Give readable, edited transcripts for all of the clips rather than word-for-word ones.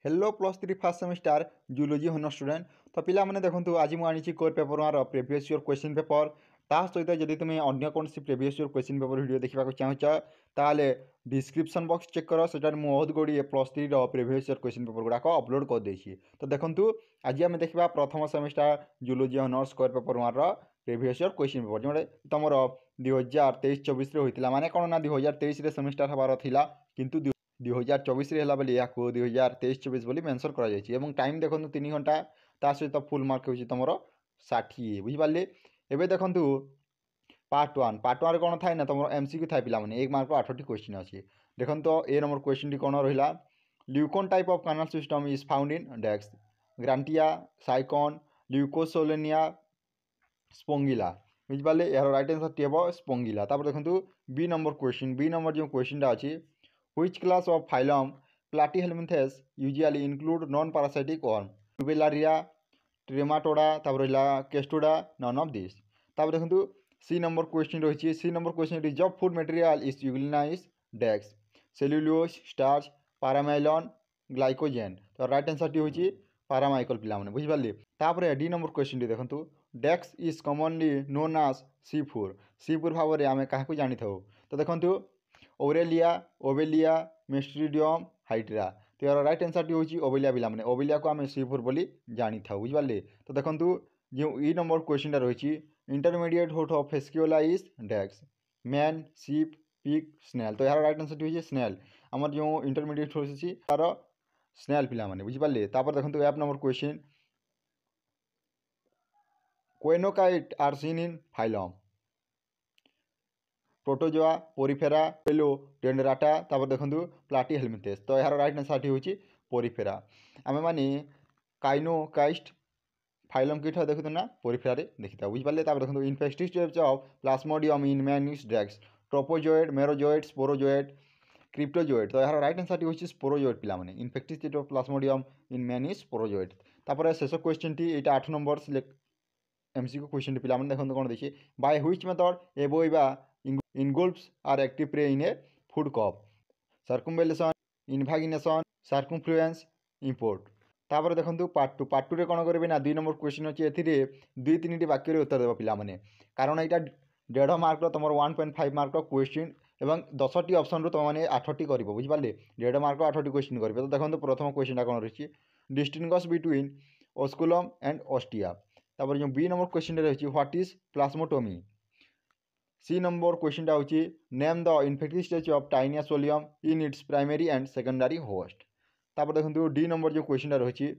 Hello plus three first semester zoology honours student तो पिलाने देखो आज मुझे core paper one previous year question paper ता सहित जब तुम्हें अन्य कौन previous year question paper video देखा चाहूच ताले डिस्क्रिप्शन बॉक्स चेक कर से बहुत गुड़िए plus three previous year question paper गुड़ाक अपलोड कर देछि। तो देखो आज आम देखा प्रथम semester zoology honours core paper one previous year question paper जो तुम 2023-24 होता माने कौन ना 2023 सेमिस्टर हबार था किंतु 2024 है बोली या 2023-24 बोली मेंशन कर टाइम देखो 3 घंटा ता सहित फुल मार्क हो तुम 60 बुझिपारे। एवं देखो पार्ट वन कौन थाए ना तुम एमसीक्यू थाए पे 1 मार्क 8टी क्वेश्चन अच्छी। देखो तो ए नंबर क्वेश्चन टी कौन रहा leucon type of canal system is found in डेक्स ग्रांटिया साइकन ल्यूकोसोलेनिया स्पोंगिला बुझिपारे यार राइट आंसर टी हम स्पोंगिला। देखो बी नंबर जो क्वेश्चन अच्छी Which class of phylum Platyhelminthes usually include non-parasitic worm? Tubellaria, Trematoda, तापर Kestoda, none of these. तापर देखो सी नंबर क्वेश्चन रही सी नंबर क्वेश्चन जब फूड मटेरियल इज यूग्लिनाइज डेक्स सेल्युलोज स्टार्च पारामाइलन ग्लाइकोजेन तो राइट आंसर टी होची पारामाइकल पिला माने बुझिपारे। तापर डी नंबर क्वेश्चन टी देखो डेक्स इज कॉमनली नोन एज सी4 भाव में आम क्या जानी था। तो देखो ओरेलिया ओबेलिया मेस्ट्रिडियम हाइड्रा तो यार राइट आंसर टी होची ओबेलिया पिला माने ओबेलिया को आम सी4 बोली जानी था बुझिपारे। तो देखो जो ई नंबर क्वेश्चन रही इंटरमीडिएट होठ ऑफ फेस्कियोला इज डेक्स मैन सीप पिग स्नेल तो यार राइट आंसर टी होची स्नेल आमर जो इंटरमीडिएट होची तार स्नेल पिला माने बुझिपारे। तापर देखो ऐप number question coenocyte are seen in phylum Protozoa Porifera पेलो डेंडराटा तापर देखो प्लाटीहेल्मिंथेस तो यार राइट आंसर टी होची पोरिफेरा आम माने काइनोकाइस्ट फाइलम किट देखते ना पोरिफेरा देखी था बुझिपारे। देखो infective stage of plasmodium in man is drags trophozoite merozoite sporozoite cryptozoite तो यार राइट आंसर टी होची स्पोरोजोएड पिला माने infective stage of plasmodium in man is sporozoite. तापर शेष क्वेश्चन टी एटा 8 नंबर एमसीक्यू क्वेश्चन टी पिला माने देखो कौन देखिए by which method amoeba engulfs are active prey in a food crop circumambulation invagination circumfluence import। तापर देखो पार्ट टू रे कौन करेंगे ना 2 नंबर क्वेश्चन अच्छी ए 2-3टी वाक्य उत्तर देव पे कारण यहाँ 1.5 मार्क तुम 1.5 मार्क क्वेश्चन एवं 10टी ऑप्शन रु तुमने 8टी कर बुझिपारे 1.5 मार्क 8टी क्वेश्चन करेंगे। तो देखो प्रथम क्वेश्चन कौन रही distinguish between osculum and ostia. तापर जो बी नंबर क्वेश्चन रही what is plasmotomy. C number question होची name the infective stage of taenia solium in its primary and secondary host. तापर देखो डी नंबर जो क्वेश्चन रही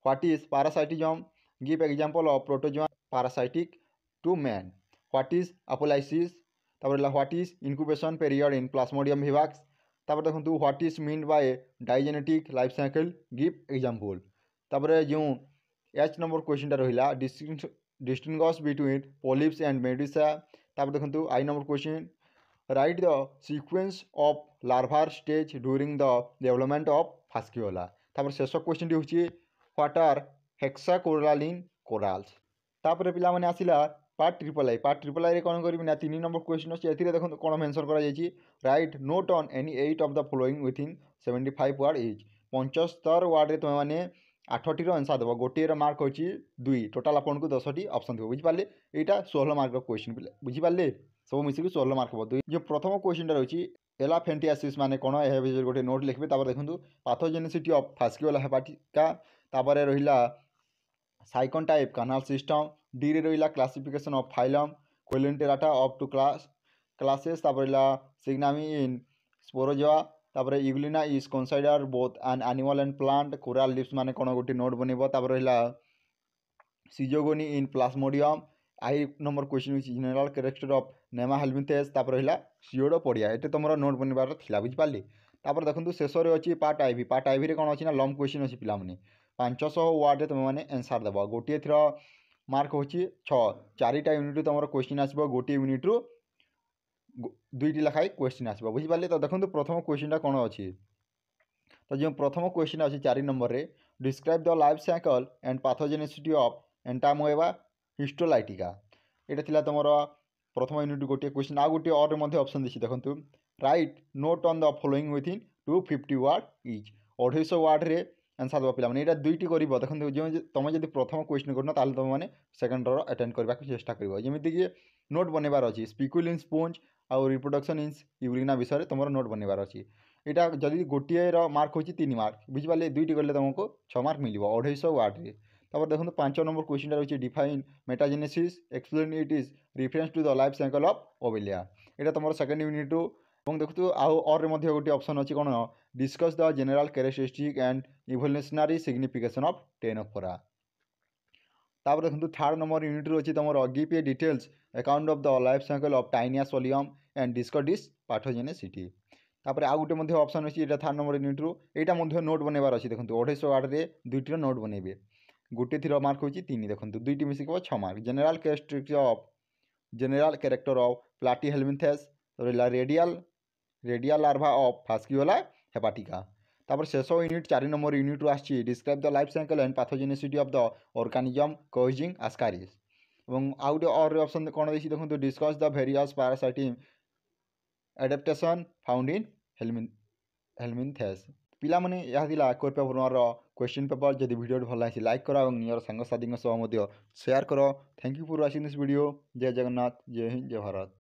what is parasitism give example of protozoa parasitic to man what is apolysis तापर what is incubation period in plasmodium vivax. तापर देखो what is mean by digenetic life cycle give example. तापर जो H number question रहा distinguish between polyps and medusa. तापर देखो I number question write the sequence of लार्भार stage during the development of fasciola. तापर शेष क्वेश्चन टी होची व्हाट आर हेक्साकोरालिन कोराल्स। तापर पिला माने आसिला पार्ट ट्रिपल आई कौन करी ना 3 नंबर क्वेश्चन अच्छे ए देखो कौन मेंशन करा जायछि write note on any 8 of the following within 75 word each 75 word रे तुम माने 8टी आंसर देव गोटे मार्क होची 2 टोटाल आपन को 10टी ऑप्शन देव बुझिपारे यहाँ 16 मार्क क्वेश्चन बुझिपारे सब मिसिक 16 मार्क हम। जो प्रथम क्वेश्चन रही एलाफेंटियासिस माने कौन यह गोटे नोट लिखे। देखो पाथोजेनिसिटी ऑफ फास्कियोला हेपाटिका तापर रहा sycon type canal system D रे रहा classification of phylum coelenterata up to classes तापर सिग्नामी इन स्पोरोजोआ तापर euglena is consider both an animal and plant coral reefs माने कौन गोटे नोट बनब। तापर रहा schizogony in plasmodium I number question general character of nemathelminthes तापर रहा सियोडोपोडिया ये तुम नोट बनबार था बुझिपारे। तापर देखो शेष में अच्छी पार्ट आईवी रे कौन अच्छी ना लंग क्वेश्चन अच्छी पे 500 वर्ड तुम मैंने आंसर देव गोटे थर मार्क हो 4टा यूनिट तुम क्वेश्चन आसो गोटे यूनिट रु 2टी लेखाएं क्वेश्चन आसो बुझिपारे। तो देखो प्रथम क्वेश्चन कौन अच्छी तो जो प्रथम क्वेश्चन अच्छी 4 नंबर रे describe the life cycle and pathogenicity of entamoeba histolytica यहाँ थी तुम प्रथम यूनिट गोटे क्वेश्चन आ गोटे और ऑप्शन देखिए देखो write note on the following within 250 word each 250 ওয়ার্ডরে आंसर देव पे यहाँ दुईटी कर देखो जो तुम जब प्रथम क्वेश्चन करना तुमने सेकेंडर अटेंड करने को चेष्टा कर जमीक नोट बनवार अच्छी स्पिकुल इन स्पंज आउ रिप्रोडक्शन इन यूरिना विषय तुम नोट बनवार अच्छी यहाँ जदि गोटे मार्क हो 3 मार्क बुझिपारे दुईटी कले तुमको 6 मार्क मिल 250 वार्ड तापर देखो 5 नंबर क्वेश्चन रही define metagenesis explain it is reference to the life cycle of Obelia यहाँ तुम सेकेंड यूनिट देखो आउ और गोटे ऑप्शन अच्छी कौन discuss the general characteristic and evolutionary signification of ctenophora तापर देखो थर्ड नंबर यूनिट अच्छी तुम give a details account of the life cycle of taenia solium and discuss pathogenesity तापर आउ गोटे ऑप्शन अच्छी थर्ड नंबर यूनिट यहाँ नोट बनवार अच्छी देखो 250 वार्ड दुईटर नोट बनइबे गोटे थी मार्क हो 3 देखो दुईटी मिसिक 6 mark general character of platyhelminthes redial larva of fasciola hepatica तापर शेष यूनिट 4 नंबर यूनिट आसी describe the life cycle and pathogenesity of the organism causing ascaris आउ गोटे और ऑप्शन कौन देखिए देखो discuss the various parasitic adaptation found in helminthes पिला माने यह दिला कोर पेपर क्वेश्चन पेपर जदि वीडियो भल लगी लाइक करो और नियर सांगसाथी शेयर करो thank you for watching this video जय जगन्नाथ जय हिंद जय भारत।